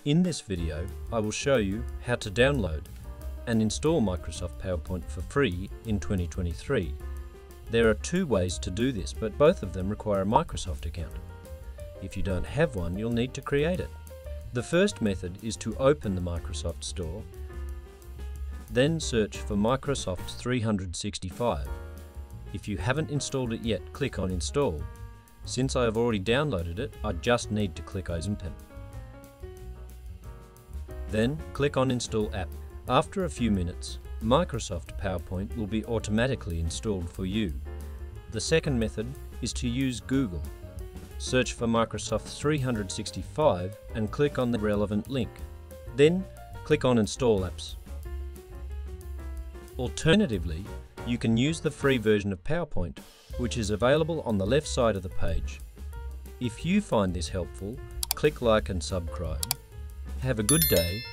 In this video, I will show you how to download and install Microsoft PowerPoint for free in 2023. There are two ways to do this, but both of them require a Microsoft account. If you don't have one, you'll need to create it. The first method is to open the Microsoft Store, then search for Microsoft 365. If you haven't installed it yet, click on Install. Since I have already downloaded it, I just need to click Open. Then click on Install App. After a few minutes, Microsoft PowerPoint will be automatically installed for you. The second method is to use Google. Search for Microsoft 365 and click on the relevant link. Then click on Install Apps. Alternatively, you can use the free version of PowerPoint, which is available on the left side of the page. If you find this helpful, click like and subscribe. Have a good day